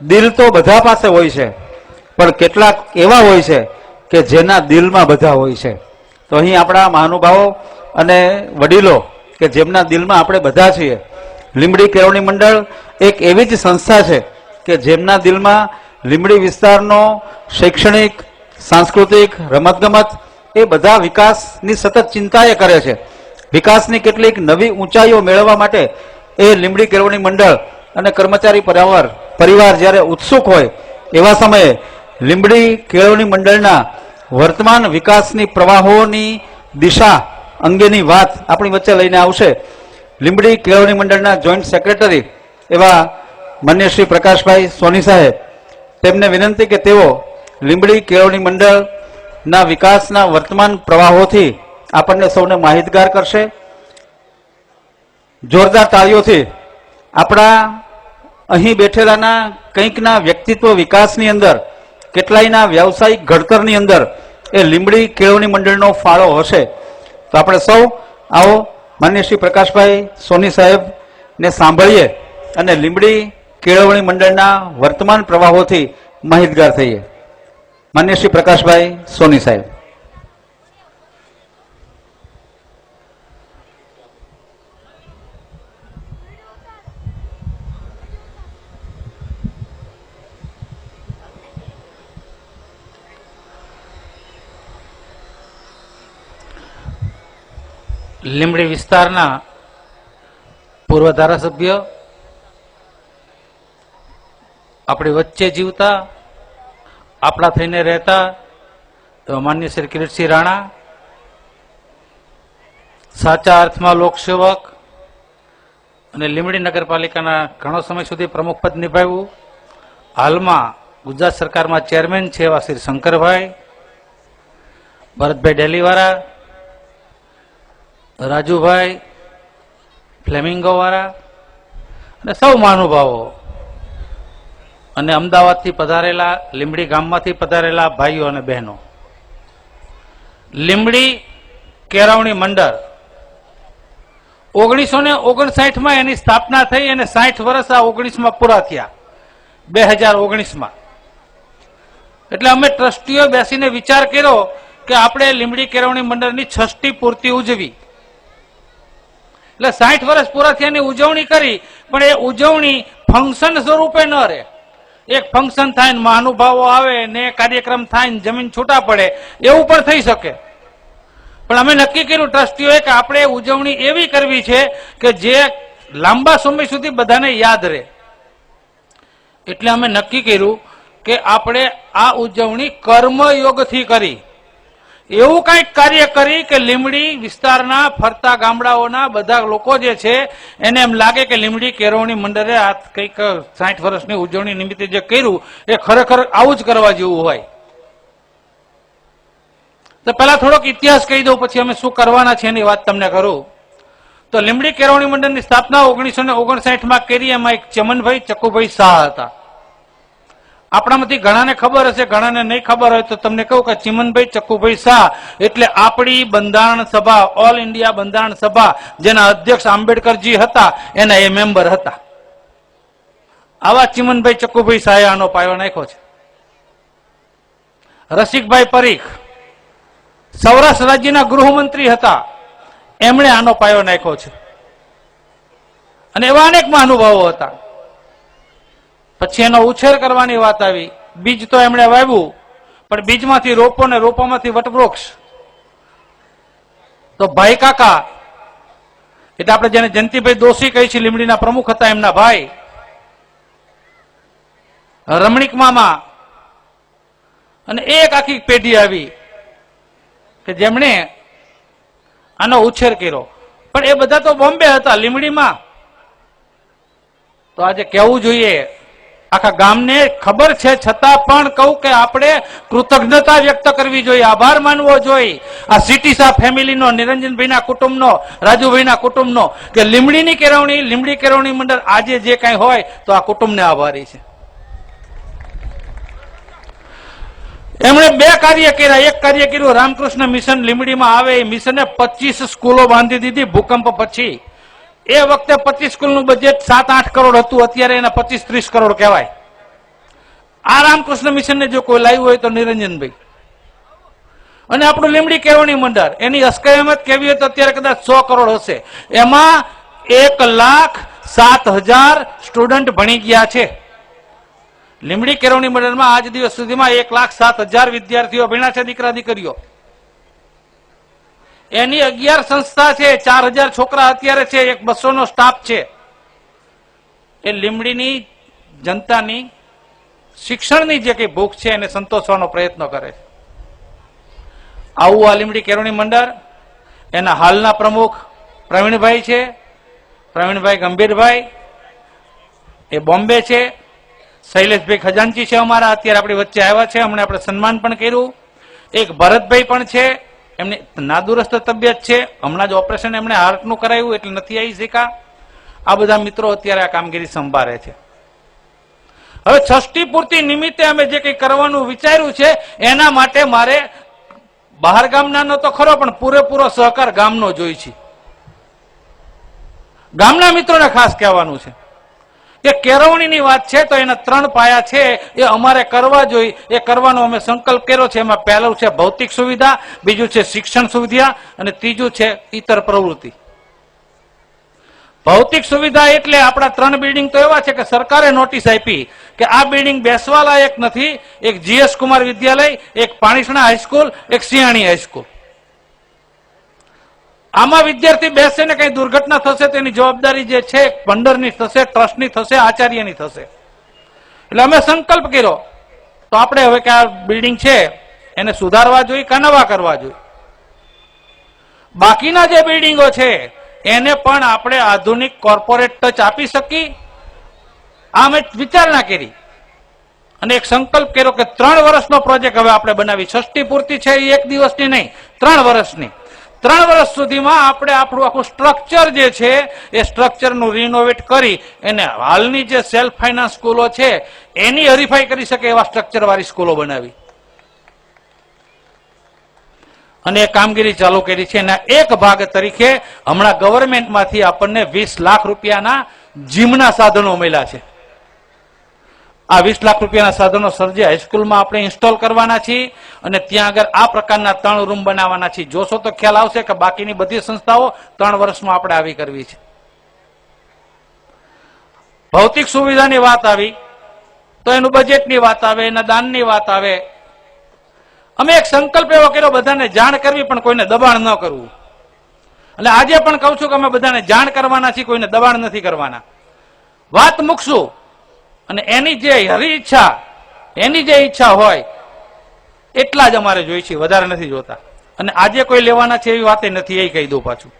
દિલ તો બધા પાસે હોય છે, પણ કેટલાક એવા હોય છે કે જેના દિલમાં બધા હોય છે. તો અહીં આપણા મહાનુભાવો અને વડીલો કે જેમના દિલમાં આપણે બધા છીએ. લીંબડી કેળવણી મંડળ એક એવી જ સંસ્થા છે કે જેમના દિલમાં લીંબડી વિસ્તારનો શૈક્ષણિક, સાંસ્કૃતિક, રમતગમત એ બધા વિકાસની સતત ચિંતા એ કરે છે. વિકાસની કેટલીક નવી ઊંચાઈઓ મેળવવા માટે એ લીંબડી કેળવણી મંડળ અને કર્મચારી પરિવાર જ્યારે ઉત્સુક હોય એવા સમયે લીંબડી કેળવણી મંડળના વર્તમાન વિકાસની પ્રવાહોની દિશા અંગેની વાત આપણી વચ્ચે લઈને આવશે લીંબડી કેળવણી મંડળના જોઈન્ટ સેક્રેટરી એવા માન્ય શ્રી પ્રકાશભાઈ સોની સાહેબ. તેમને વિનંતી કે તેઓ લીંબડી કેળવણી મંડળના વિકાસના વર્તમાન પ્રવાહોથી આપણને સૌને માહિતગાર કરશે. જોરદાર તાળીઓથી આપણા અહીં બેઠેલાના કંઈકના વ્યક્તિત્વ વિકાસની અંદર, કેટલાયના વ્યવસાયિક ઘડતરની અંદર એ લીંબડી કેળવણી મંડળનો ફાળો હશે. તો આપણે સૌ આવો માન્ય શ્રી પ્રકાશભાઈ સોની સાહેબને સાંભળીએ અને લીંબડી કેળવણી મંડળના વર્તમાન પ્રવાહોથી માહિતગાર થઈએ. માન્ય શ્રી પ્રકાશભાઈ સોની સાહેબ. લીંબડી વિસ્તારના પૂર્વ ધારાસભ્ય, આપણી વચ્ચે જીવતા, આપણા થઈને રહેતા તો માન્ય શ્રી કિરીટસિંહ રાણા, સાચા અર્થમાં લોકસેવક અને લીંબડી નગરપાલિકાના ઘણો સમય સુધી પ્રમુખ પદ નિભાવ્યું, હાલમાં ગુજરાત સરકારમાં ચેરમેન છે એવા શ્રી શંકરભાઈ, ભરતભાઈ ડેલીવાળા, રાજુભાઈ ફ્લેમિંગો વાળા અને સૌ મહાનુભાવો અને અમદાવાદથી પધારેલા, લીંબડી ગામમાંથી પધારેલા ભાઈઓ અને બહેનો. લીંબડી કેળવણી મંડળ 1959માં એની સ્થાપના થઈ અને 60 વર્ષ આ 19માં પૂરા થયા 2019માં. એટલે અમે ટ્રસ્ટીઓ બેસીને વિચાર કર્યો કે આપણે લીંબડી કેળવણી મંડળની 6મી પૂર્તિ ઉજવી. એટલે 60 વર્ષ પૂરા થયાની ઉજવણી કરી, પણ એ ઉજવણી ફંક્શન સ્વરૂપે ન રહે. એક ફંક્શન થાય ને મહાનુભાવો આવે ને કાર્યક્રમ થાય ને જમીન છૂટા પડે એવું પણ થઈ શકે. પણ અમે નક્કી કર્યું ટ્રસ્ટીઓએ કે આપણે ઉજવણી એવી કરવી છે કે જે લાંબા સમય સુધી બધાને યાદ રહે. એટલે અમે નક્કી કર્યું કે આપણે આ ઉજવણી કર્મયોગથી કરી, એવું કંઈક કાર્ય કરી કે લીંબડી વિસ્તારના ફરતા ગામડાઓના બધા લોકો જે છે એને એમ લાગે કે લીંબડી કેળવણી મંડળે આ કંઈક 60 વર્ષની ઉજવણી નિમિત્તે જે કર્યું એ ખરેખર આવું જ કરવા જેવું હોય. તો પહેલા થોડોક ઇતિહાસ કહી દઉં, પછી અમે શું કરવાના છે એની વાત તમને કરું. તો લીંબડી કેળવણી મંડળની સ્થાપના 1959માં કરી. એમાં એક ચમનભાઈ ચકુભાઈ શાહ હતા. આપણામાંથી ઘણાને ખબર હશે, ઘણાને નહીં ખબર હોય તો તમને કહું કે ચિમનભાઈ ચકુભાઈ શાહ એટલે આપણી બંધારણ સભા, ઓલ ઇન્ડિયા બંધારણ સભા જેના અધ્યક્ષ આંબેડકરજી હતા એના એ મેમ્બર હતા. આવા ચિમનભાઈ ચકુભાઈ શાહે આનો પાયો નાખ્યો છે. રસિકભાઈ પરીખ સૌરાષ્ટ્ર રાજ્યના ગૃહમંત્રી હતા, એમણે આનો પાયો નાખ્યો છે. અને એવા અનેક મહાનુભાવો હતા. પછી એનો ઉછેર કરવાની વાત આવી. બીજ તો એમણે વાવ્યું, પણ બીજમાંથી રોપો ને રોપામાંથી વટવૃક્ષ. તો ભાઈ કાકા એટલે આપણે જેને જયંતિભાઈ દોશી કહી છીએ, લીંબડીના પ્રમુખ હતા, એમના ભાઈ રમણીક મામા અને એક આખી પેઢી આવી કે જેમણે આનો ઉછેર કર્યો. પણ એ બધા તો બોમ્બે હતા, લીંબડીમાં તો આજે કહેવું જોઈએ, આખા ગામને ખબર છે છતાં પણ કહું કે આપણે કૃતજ્ઞતા વ્યક્ત કરવી જોઈએ, આભાર માનવો જોઈએ આ સિટી શાહ ફેમિલીનો, નિરંજનભાઈના કુટુંબનો, રાજુભાઈના કુટુંબનો, કે લીંબડી કેળવણી મંડળ આજે જે કાંઈ હોય તો આ કુટુંબને આભારી છે. એમણે 2 કાર્ય કર્યા. એક કાર્ય કર્યું રામકૃષ્ણ મિશન લીંબડીમાં આવે, એ મિશને 25 સ્કૂલો બાંધી દીધી ભૂકંપ પછી. એ વખતે 25 સ્કૂલનું બજેટ 7-8 કરોડ હતું, અત્યારે એને 25-30 કરોડ કહેવાય. આ રામકૃષ્ણ મિશનને જો કોઈ લાવ્યું હોય તો નિરંજનભાઈ. અને આપણું લીમડી કેળવણી મંડળ, એની અસ્કયામત કેવી હોય તો અત્યારે કદાચ 100 કરોડ હશે. એમાં 1,07,000 સ્ટુડન્ટ ભણી ગયા છે. લીમડી કેળવણી મંડળમાં આજ દિવસ સુધીમાં 1,07,000 વિદ્યાર્થીઓ ભણ્યા છે, દીકરા દીકરીઓ. એની 11 સંસ્થા છે, 4,000 છોકરા અત્યારે છે, 200 નો સ્ટાફ છે. એ લીમડીની જનતાની શિક્ષણની જે કઈ ભૂખ છે એને સંતોષવાનો પ્રયત્ન કરે છે. આવું આ લીમડી કેળવણી મંડળ, એના હાલના પ્રમુખ પ્રવીણભાઈ છે, પ્રવીણભાઈ ગંભીરભાઈ, એ બોમ્બે છે. શૈલેષભાઈ ખજાનચી છે અમારા, અત્યારે આપણી વચ્ચે આવ્યા છે, હમણાં આપણે સન્માન પણ કર્યું. એક ભરતભાઈ પણ છે, એમની નાદુરસ્ત તબિયત છે, હમણાં જ ઓપરેશન એમણે હાર્ટનું કરાવ્યું એટલે નથી આવી શક્યા. આ બધા મિત્રો અત્યારે આ કામગીરી સંભાળે છે. હવે ષષ્ઠી પૂર્તિ નિમિત્તે અમે જે કંઈ કરવાનું વિચાર્યું છે એના માટે મારે બહાર ગામનાનો તો ખરો પણ પૂરેપૂરો સહકાર ગામનો જોઈ છે. ગામના મિત્રોને ખાસ કહેવાનું છે કે કેળવણીની વાત છે તો એના 3 પાયા છે, એ અમારે કરવા જોઈએ. એ કરવાનો અમે સંકલ્પ કર્યો છે. એમાં પહેલું છે ભૌતિક સુવિધા, બીજું છે શિક્ષણ સુવિધા અને ત્રીજું છે ઇતર પ્રવૃત્તિ. ભૌતિક સુવિધા એટલે આપણા 3 બિલ્ડિંગ તો એવા છે કે સરકારે નોટિસ આપી કે આ બિલ્ડિંગ બેસવા લાયક નથી. એક GS કુમાર વિદ્યાલય, એક પાણીસણા હાઈસ્કૂલ, એક સિંહાણી હાઈસ્કૂલ. આમાં વિદ્યાર્થી બેસે ને કઈ દુર્ઘટના થશે તેની જવાબદારી જે છે ભંડરની થશે, ટ્રસ્ટની થશે, આચાર્યની થશે. એટલે અમે સંકલ્પ કર્યો તો આપણે હવે કે આ બિલ્ડિંગ છે એને સુધારવા જોઈએ કે નવા કરવા જોઈએ. બાકીના જે બિલ્ડિંગો છે એને પણ આપણે આધુનિક કોર્પોરેટ ટચ આપી શકી. આ મેં વિચારણા કરી અને એક સંકલ્પ કર્યો કે 3 વર્ષનો પ્રોજેક્ટ હવે આપણે બનાવી. ષષ્ઠી પૂર્તિ છે એ 1 દિવસની નહીં, 3 વર્ષની. 3 વર્ષ સુધીમાં આપણે આપણું આખું સ્ટ્રક્ચર જે છે એ સ્ટ્રક્ચરનું રિનોવેટ કરી એને હાલની જે સેલ્ફ ફાઇનાન્સ સ્કૂલો છે એની હરીફાઈ કરી શકે એવા સ્ટ્રક્ચર વાળી સ્કૂલો બનાવી અને એ કામગીરી ચાલુ કરી છે. એના એક ભાગ તરીકે હમણાં ગવર્મેન્ટમાંથી આપણને 20 લાખ રૂપિયાના જીમના સાધનો મળ્યા છે. આ 20 લાખ રૂપિયાના સાધનો સરજી હાઈસ્કૂલમાં આપણે ઇન્સ્ટોલ કરવાના છીએ અને ત્યાં આગળ આ પ્રકારના 3 રૂમ બનાવવાના છીએ. જોશો તો ખ્યાલ આવશે કે બાકીની બધી સંસ્થાઓ 3 વર્ષમાં આપણે આવી કરવી છે. ભૌતિક સુવિધાની વાત આવી તો એનું બજેટની વાત આવે, એના દાનની વાત આવે. અમે એક સંકલ્પ એવો કર્યો બધાને જાણ કરવી પણ કોઈને દબાણ ન કરવું. અને આજે પણ કહું છું કે અમે બધાને જાણ કરવાના છીએ, કોઈને દબાણ નથી કરવાના. વાત મૂકશું અને એની જે હરી ઈચ્છા, એની જે ઈચ્છા હોય એટલા જ અમારે જોઈ છે, વધારે નથી જોતા. અને આજે કોઈ લેવાના છે એવી વાત નથી, એ કહી દઉં પાછું.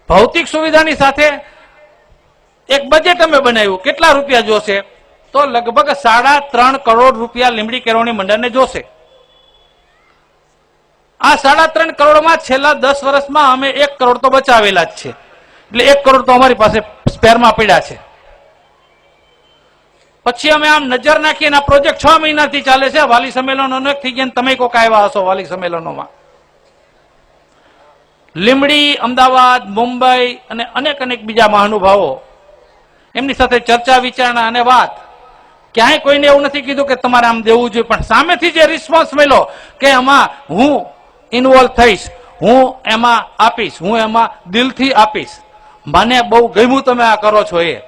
ભૌતિક સુવિધાની સાથે એક બજેટ અમે બનાવ્યું. કેટલા રૂપિયા જોશે તો લગભગ 3.5 કરોડ રૂપિયા લીમડી કેળવણી મંડળને જોશે. આ 3.5 કરોડમાં છેલ્લા 10 વર્ષમાં અમે 1 કરોડ તો બચાવેલા જ છે. એટલે 1 કરોડ તો અમારી પાસે સ્પેરમાં પડ્યા છે. પછી અમે આમ નજર નાખીએ આ પ્રોજેક્ટ 6 મહિનાથી ચાલે છે. વાલી સંમેલનો અનેક થઈ ગયા, તમે કોક આવ્યા હશો વાલી સંમેલનોમાં. લીમડી, અમદાવાદ, મુંબઈ અને અનેક બીજા મહાનુભાવો, એમની સાથે ચર્ચા વિચારણા અને વાત. ક્યાંય કોઈને એવું નથી કીધું કે તમારે આમ દેવું જોઈએ, પણ સામેથી જે રિસ્પોન્સ મળ્યો કે એમાં હું ઇન્વોલ્વ થઈશ, હું એમાં આપીશ, હું એમાં દિલથી આપીશ, મને બહુ ગમ્યું તમે આ કરો છો. એ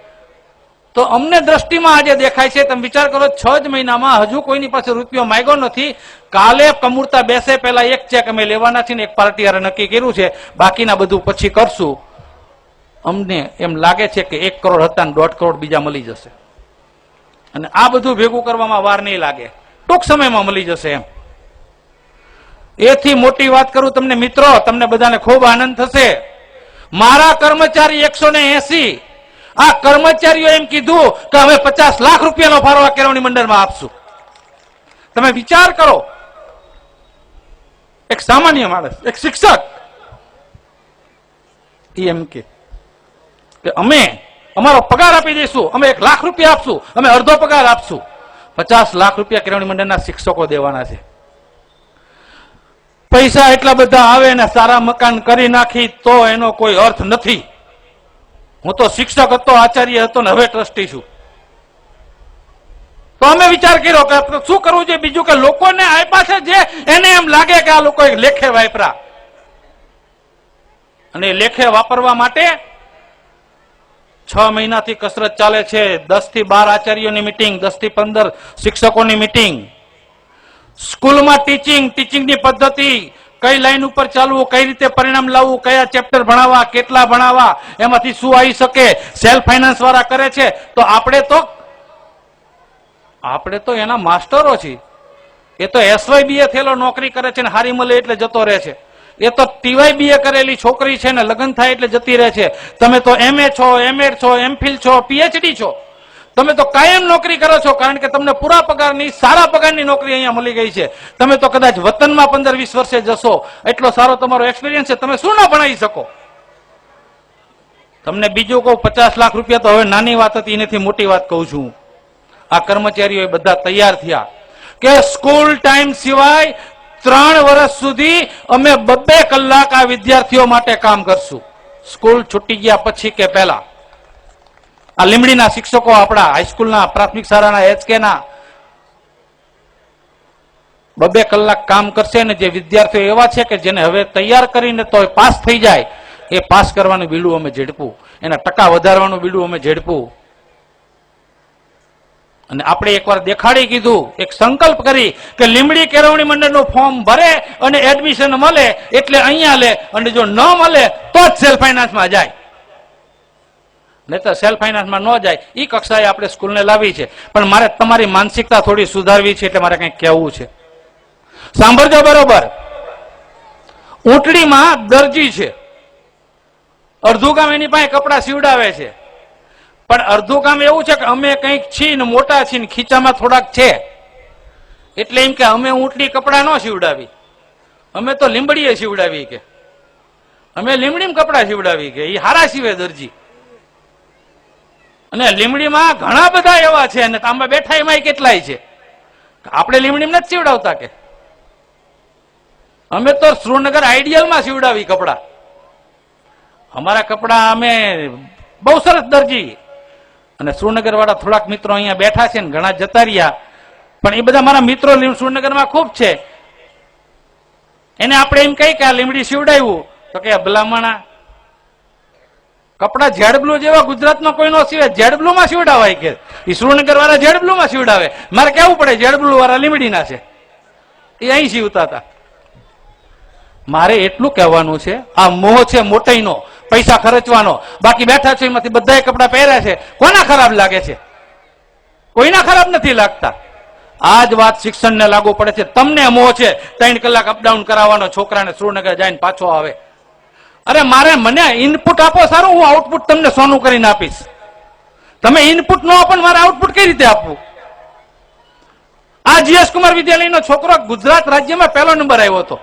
તો અમને દ્રષ્ટિમાં આજે દેખાય છે. તમે વિચાર કરો, 6 જ મહિનામાં હજુ કોઈની પાસે રૂપિયો માંગ્યો નથી. કાલે કમૂરતા બેસે પહેલા એક ચેક અમે લેવાના છીએ ને એક પાર્ટી હારે નક્કી કર્યું છે, બાકીના બધું પછી કરશું. અમને એમ લાગે છે કે 1 કરોડ હતા ને 1.5 કરોડ બીજા મળી જશે અને આ બધું ભેગું કરવામાં વાર નહીં લાગે, ટૂંક સમયમાં મળી જશે. એમ એથી મોટી વાત કરું તમને મિત્રો, તમને બધાને ખૂબ આનંદ થશે. મારા કર્મચારી 180, આ કર્મચારીઓ એમ કીધું કે અમે 50 લાખ રૂપિયાનો ફાળો આ કેળવણી મંડળમાં આપશું. તમે વિચાર કરો, એક સામાન્ય માણસ, એક શિક્ષક એમ કે અમે અમારો પગાર આપી દઈશું, અમે 1 લાખ રૂપિયા આપશું, અમે અડધો પગાર આપશું. 50 લાખ રૂપિયા કેળવણી મંડળના શિક્ષકો દેવાના છે. પૈસા એટલા બધા આવે ને સારા મકાન કરી નાખી તો એનો કોઈ અર્થ નથી. હું તો શિક્ષક હતો, આચાર્ય હતો ને હવે ટ્રસ્ટી છું. તો અમે વિચાર કર્યો કે શું કરવું જોઈએ બીજું, કે લોકોને આપ્યા છે જે એને એમ લાગે કે આ લોકો લેખે વાપરા, અને લેખે વાપરવા માટે 6 મહિનાથી કસરત ચાલે છે. 10 થી 12 આચાર્યોની મિટિંગ, 10 થી 15 શિક્ષકોની મિટિંગ, સ્કૂલમાં ટીચિંગની પદ્ધતિ, કઈ લાઈન ઉપર ચાલવું, કઈ રીતે પરિણામ લાવવું, કયા ચેપ્ટર ભણાવવા, કેટલા ભણાવવા, એમાંથી શું આવી શકે, સેલ્ફ ફાઇનાન્સ વાળા કરે છે. તો આપણે તો એના માસ્ટરો છીએ. એ તો SYBA થયેલો નોકરી કરે છે ને હારી મળે એટલે જતો રહે છે. એ તો TYBA કરેલી છોકરી છે ને લગ્ન થાય એટલે જતી રહે છે. તમે તો MA છો, MEd છો, MPhil છો, PhD છો. તમે તો કાયમ નોકરી કરો છો, કારણ કે તમને પૂરા પગારની, સારા પગારની નોકરી અહીંયા મળી ગઈ છે. તમે તો કદાચ વતનમાં 15-20 વર્ષે જશો, એટલો સારો તમારો એક્સપિરિયન્સ છે, તમે શું ના ભણાવી શકો. તમને બીજું કહું, 50 લાખ રૂપિયા તો હવે નાની વાત હતી, એનાથી મોટી વાત કહું છું. આ કર્મચારીઓ બધા તૈયાર થયા કે સ્કૂલ ટાઈમ સિવાય 3 વર્ષ સુધી અમે 2 કલાક આ વિદ્યાર્થીઓ માટે કામ કરશું, સ્કૂલ છૂટી ગયા પછી કે પહેલા. આ લીંબડીના શિક્ષકો, આપણા હાઈસ્કૂલના, પ્રાથમિક શાળાના, HK ના 2 કલાક કામ કરશે. ને જે વિદ્યાર્થીઓ એવા છે કે જેને હવે તૈયાર કરીને તો પાસ થઈ જાય, એ પાસ કરવાનું બીડું અમે ઝડપું, એના ટકા વધારવાનું બીડું અમે ઝડપું. અને આપણે એકવાર દેખાડી કીધું, એક સંકલ્પ કરી કે લીંબડી કેળવણી મંડળનું ફોર્મ ભરે અને એડમિશન મળે એટલે અહીંયા લે, અને જો ન મળે તો જ સેલ્ફ ફાઇનાન્સમાં જાય, નહીં તો સેલ્ફ ફાઇનાન્સમાં ન જાય. એ કક્ષાએ આપણે સ્કૂલને લાવી છે. પણ મારે તમારી માનસિકતા થોડી સુધારવી છે, એટલે મારે કંઈક કહેવું છે. સાંભળજો બરોબર. ઊંટડીમાં દરજી છે, અડધું કામ એની પાસે કપડા સીવડાવે છે, પણ અડધું કામ એવું છે કે અમે કંઈક છીએ ને મોટા છીએ ને ખીચામાં થોડાક છે, એટલે એમ કે અમે ઊંટડી કપડા ન સીવડાવી, અમે તો લીંબડીએ સીવડાવી, કે અમે લીંબડીમાં કપડા સીવડાવી, કે એ હારા સીવે દરજી. અને લીંબડીમાં ઘણા બધા એવા છે, અને આમાં બેઠા એમાં કેટલાય છે. આપણે લીંબડીમાં નથી સીવડાવતા, કે અમે તો સુરેન્દ્રનગર આઈડિયલમાં સીવડાવી કપડા. અમારા કપડા અમે બહુ સરસ દરજી. અને સુરેન્દ્રનગર વાળા થોડાક મિત્રો અહીંયા બેઠા છે ને ઘણા જતા રહ્યા, પણ એ બધા મારા મિત્રો સુરેન્દ્રનગરમાં ખૂબ છે. એને આપણે એમ કહી કે આ લીંબડી સીવડાવ્યું, તો કે ભલામણા કપડા જેડબ્લુ જેવા ગુજરાતમાં કોઈ નો સીવે, જેડબ્લુ માં સીવડાવાય, કે એ સુરેન્દ્રનગર વાળા જેડબ્લુ માં સીવડાવે. મારે કેવું પડે જેડબ્લુ વાળા લીંબડીના છે, એ અહીં સીવતા હતા. મારે એટલું કહેવાનું છે, આ મોહ છે મોટાઈનો, પૈસા ખર્ચવાનો. બાકી બેઠા છે એમાંથી બધાએ કપડા પહેર્યા છે, કોના ખરાબ લાગે છે? કોઈના ખરાબ નથી લાગતા. આ જ વાત શિક્ષણને લાગુ પડે છે. તમને મોહ છે 3 કલાક અપડાઉન કરાવવાનો, છોકરાને સુરેન્દ્રનગર જઈને પાછો આવે. અરે મને ઇનપુટ આપો, સારું, હું આઉટપુટ તમને સોનું કરીને આપીશ. તમે ઇનપુટ ન આપો, મારે આઉટપુટ કઈ રીતે આપવું? આ GS કુમાર વિદ્યાલયનો છોકરો ગુજરાત રાજ્યમાં 1લો નંબર આવ્યો હતો,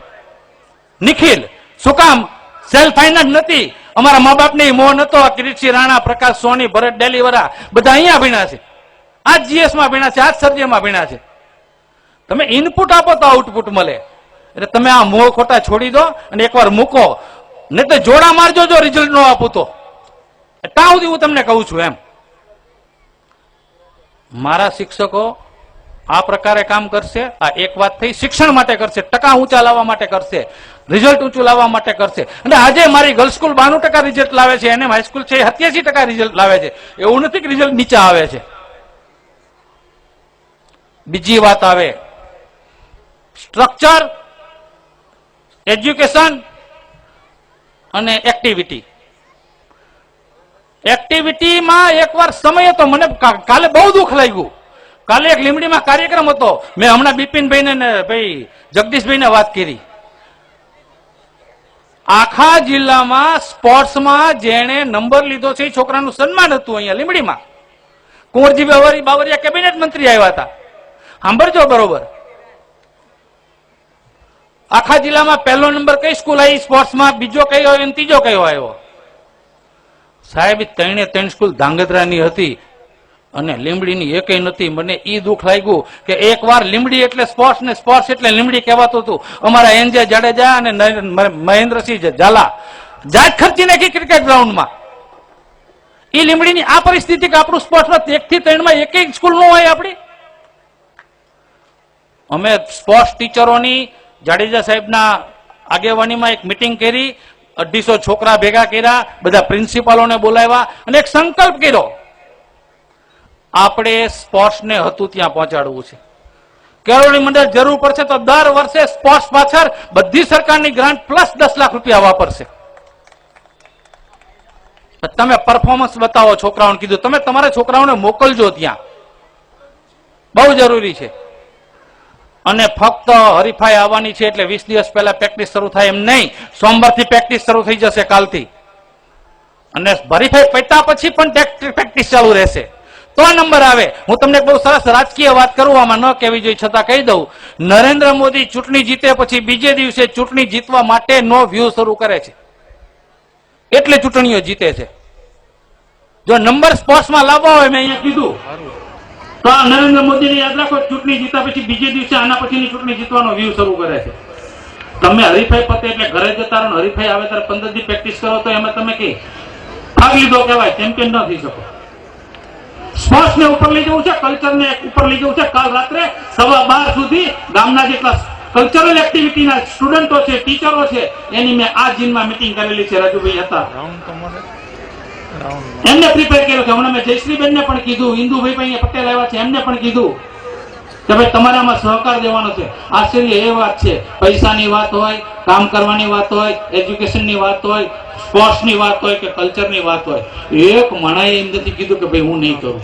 નિખિલ. શું કામ? સેલ્ફ ફાઇનાન્સ નથી. અમારા મા બાપ ને મોહ નતો. કિરીટસિંહ રાણા, પ્રકાશ સોની, ભરત ડેલીવરા બધા અહીંયા ભણ્યા છે, આ GS માં ભણ્યા છે, આ સર્જેમાં ભણ્યા છે. તમે ઇનપુટ આપો તો આઉટપુટ મળે. એટલે તમે આ મોહ ખોટા છોડી દો અને એકવાર મૂકો, નહીં તો જોડા મારજો જો રિઝલ્ટ ન આપું તો. ત્યાં સુધી હું તમને કહું છું. એમ મારા શિક્ષકો આ પ્રકારે કામ કરશે. આ એક વાત થઈ, શિક્ષણ માટે કરશે, ટકા ઊંચા લાવવા માટે કરશે, રિઝલ્ટ ઊંચું લાવવા માટે કરશે. અને આજે મારી ગર્લ્સ સ્કૂલ 92% રિઝલ્ટ લાવે છે, એને હાઈસ્કૂલ છે 87% રિઝલ્ટ લાવે છે. એવું નથી કે રિઝલ્ટ નીચે આવે છે. બીજી વાત આવે સ્ટ્રક્ચર, એજ્યુકેશન અને એક્ટિવિટી. એક્ટિવિટીમાં એકવાર સમય હતો, મને કાલે બહુ દુઃખ લાગ્યું. કાલે એક લીંબડીમાં કાર્યક્રમ હતો, મેં હમણાં બિપિનભાઈ ને ભાઈ જગદીશભાઈ વાત કરી. આખા જિલ્લામાં સ્પોર્ટ્સમાં જેણે નંબર લીધો છે એ છોકરાનું સન્માન હતું અહીંયા લીંબડીમાં. કુંવરજી બાવરિયા કેબિનેટ મંત્રી આવ્યા હતા. સાંભળજો બરોબર. આખા જિલ્લામાં 1લો નંબર કઈ સ્કૂલ આવી સ્પોર્ટ્સમાં, બીજો કયો આવ્યો, ત્રીજો કયો આવ્યો? સાહેબ 3 સ્કૂલ ધાંગધ્રાની હતી અને લીંબડીની એકેય નથી. મને ઈ દુઃખ લાગ્યું કે એકવાર લીંબડી એટલે સ્પોર્ટ્સ ને સ્પોર્ટ્સ એટલે લીંબડી કહેવાતું હતું. અમારા NJ જાડેજા અને મહેન્દ્રસિંહ ઝાલા જાત ખર્ચી નાખી ક્રિકેટ ગ્રાઉન્ડમાં. એ લીંબડીની આ પરિસ્થિતિ કે આપણું સ્પોર્ટ્સમાં 1 થી 3 માં એકેય સ્કૂલ ન હોય આપણી. અમે સ્પોર્ટ્સ ટીચરોની જાડેજા સાહેબના આગેવાનીમાં એક મિટિંગ કરી, 250 છોકરા ભેગા કર્યા, બધા પ્રિન્સિપાલોને બોલાવ્યા અને એક સંકલ્પ કર્યો, આપણે સ્પોર્ટ્સને હતું ત્યાં પહોંચાડવું છે. કેળવણી મંડળ જરૂર પડશે તો દર વર્ષે સ્પોર્ટ્સ પાછળ બધી સરકારની ગ્રાન્ટ પ્લસ 10 લાખ રૂપિયા વાપરશે. તમે પરફોર્મન્સ બતાવો છોકરાઓને કીધું, તમે તમારા છોકરાઓને મોકલજો ત્યાં, બહુ જરૂરી છે. અને ફક્ત હરીફાઈ આવવાની છે એટલે 20 દિવસ પહેલા પ્રેક્ટિસ શરૂ થાય એમ નહીં, સોમવારથી પ્રેક્ટિસ શરૂ થઈ જશે, કાલથી. અને હરીફાઈ પત્યા પછી પણ પ્રેક્ટિસ ચાલુ રહેશે તો નંબર આવે. હું તમને બહુ સરસ રાજકીય વાત કરું, આમાં ન કહેવી જોઈએ છતાં કહી દઉં. નરેન્દ્ર મોદી ચૂંટણી જીતે પછી બીજે દિવસે ચૂંટણી જીતવા માટે નો વ્યૂહ શરૂ કરે છે, એટલે ચૂંટણીઓ જીતે છે. જો નંબર સ્પોર્ટ્સમાં લાવવા હોય, મેં અહીંયા કીધું, તો આ નરેન્દ્ર મોદીને યાદ રાખો, ચૂંટણી જીતા પછી બીજે દિવસે આના પછીની ચૂંટણી જીતવાનો વ્યૂહ શરૂ કરે છે. તમે હરીફાઈ પતે એટલે ઘરે જતા રહો, હરીફાઈ આવે ત્યારે 15 દી પ્રેક્ટિસ કરો તો એમાં તમે કઈ ભાગ લીધો કહેવાય, ચેમ્પિયન ન થઈ શકો. સ્પોર્ટ્સ ને ઉપર લઈ જવું છે, કલ્ચર ને ઉપર લઈ જવું છે. કાલ રાત્રે 12:15 સુધી ગામના જેટલા કલ્ચરલ એક્ટિવિટીના સ્ટુડન્ટો છે, ટીચરો છે, એની મેં આ જીનમાં મિટિંગ કરેલી છે. રાજુભાઈ હતા, એમને પ્રિપેર કર્યો છે. હમણાં મેં જયશ્રીબેનને પણ કીધું, ઇન્દુભાઈ પટેલ આવ્યા છે, એમને પણ કીધું કે ભાઈ તમારે આમાં સહકાર દેવાનો છે. આશ્ચર્ય એ વાત છે, પૈસાની વાત હોય, કામ કરવાની વાત હોય, એજ્યુકેશનની વાત હોય, સ્પોર્ટ્સની વાત હોય કે કલ્ચરની વાત હોય, એક માણસે એમ નથી કીધું કે ભાઈ હું નહીં કરું.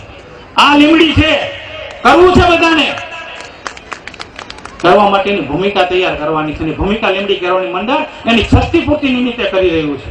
આ લીમડી છે, કરવું છે બધાને. કરવા માટેની ભૂમિકા તૈયાર કરવાની છે. ભૂમિકા લીમડી કેળવણી મંડળ એની ષષ્ઠી પૂર્તિ નિમિત્તે કરી રહ્યું છે.